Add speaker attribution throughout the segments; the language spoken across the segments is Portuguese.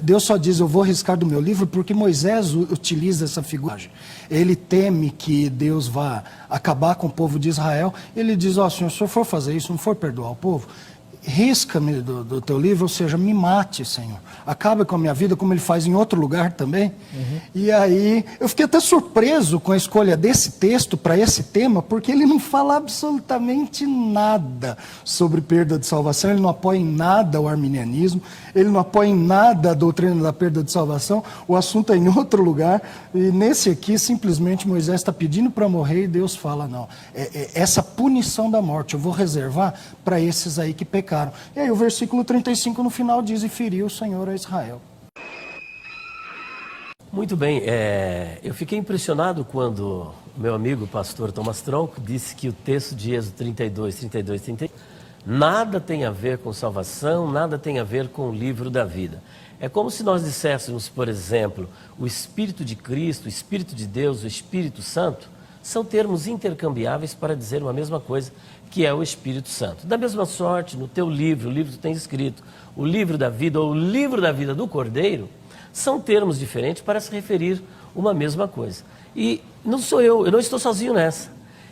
Speaker 1: Deus só diz, eu vou riscar do meu livro, porque Moisés utiliza essa figura. Ele teme que Deus vá acabar com o povo de Israel. Ele diz, ó, Senhor, se eu for fazer isso, não for perdoar o povo, risca-me do teu livro, ou seja, me mate, Senhor. Acaba com a minha vida, como ele faz em outro lugar também. E aí, eu fiquei até surpreso com a escolha desse texto para esse tema, porque ele não fala absolutamente nada sobre perda de salvação, ele não apoia em nada o arminianismo, ele não apoia em nada a doutrina da perda de salvação, o assunto é em outro lugar, e nesse aqui, simplesmente, Moisés está pedindo para morrer e Deus fala, não, essa punição da morte eu vou reservar para esses aí que pecaram. E aí o versículo 35 no final diz, e feriu o Senhor a Israel.
Speaker 2: Muito bem, eu fiquei impressionado quando meu amigo pastor Thomas Tronco disse que o texto de Êxodo 32, 30, nada tem a ver com salvação, nada tem a ver com o livro da vida. É como se nós disséssemos, por exemplo, o Espírito de Cristo, o Espírito de Deus, o Espírito Santo, são termos intercambiáveis para dizer uma mesma coisa, que é o Espírito Santo. Da mesma sorte, no teu livro, o livro que tu tens escrito, o livro da vida ou o livro da vida do Cordeiro, são termos diferentes para se referir uma mesma coisa. E não sou eu não estou sozinho nessa.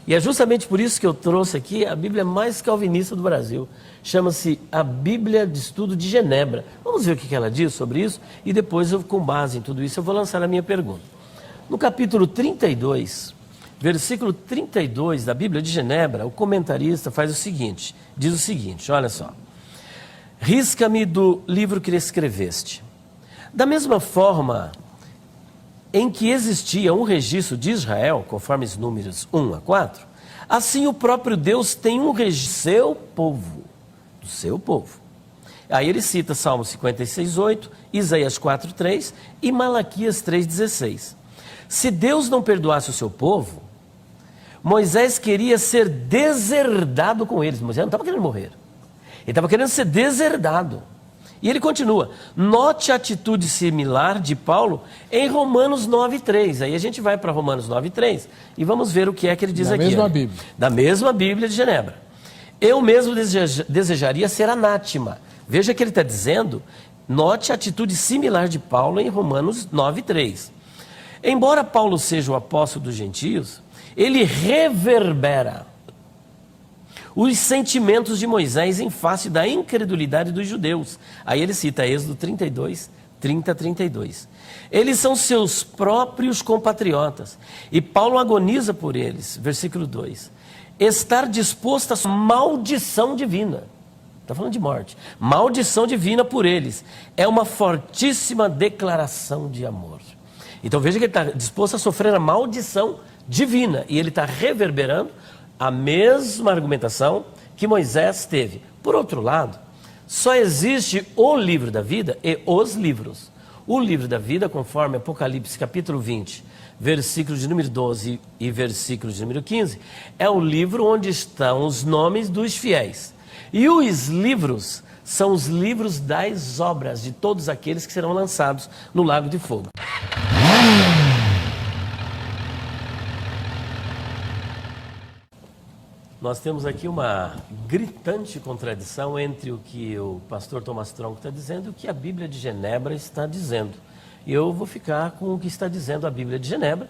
Speaker 2: E é justamente por isso que eu trouxe aqui a Bíblia mais calvinista do Brasil. Chama-se a Bíblia de Estudo de Genebra. Vamos ver o que ela diz sobre isso e depois, com base em tudo isso, eu vou lançar a minha pergunta. No capítulo 32... versículo 32 da Bíblia de Genebra, o comentarista faz o seguinte, diz o seguinte, olha só. Risca-me do livro que escreveste. Da mesma forma em que existia um registro de Israel, conforme os números 1 a 4, assim o próprio Deus tem um registro do seu povo. Aí ele cita Salmo 56:8, Isaías 4:3 e Malaquias 3:16. Se Deus não perdoasse o seu povo, Moisés queria ser deserdado com eles. Moisés não estava querendo morrer. Ele estava querendo ser deserdado. E ele continua. Note a atitude similar de Paulo em Romanos 9:3. Aí a gente vai para Romanos 9:3 e vamos ver o que é que ele diz aqui. Da mesma Bíblia. Da mesma Bíblia de Genebra. Eu mesmo desejaria ser anátema. Veja que ele está dizendo, note a atitude similar de Paulo em Romanos 9:3. Embora Paulo seja o apóstolo dos gentios, ele reverbera os sentimentos de Moisés em face da incredulidade dos judeus. Aí ele cita Êxodo 32, 30 a 32. Eles são seus próprios compatriotas e Paulo agoniza por eles. Versículo 2. Estar disposto à maldição divina. Está falando de morte. Maldição divina por eles. É uma fortíssima declaração de amor. Então veja que ele está disposto a sofrer a maldição divina. E ele está reverberando a mesma argumentação que Moisés teve. Por outro lado, só existe o livro da vida e os livros. O livro da vida, conforme Apocalipse capítulo 20, versículo de número 12 e versículo de número 15, é o livro onde estão os nomes dos fiéis. E os livros são os livros das obras de todos aqueles que serão lançados no lago de fogo. Nós temos aqui uma gritante contradição entre o que o pastor Thomas Tronco está dizendo e o que a Bíblia de Genebra está dizendo. E eu vou ficar com o que está dizendo a Bíblia de Genebra,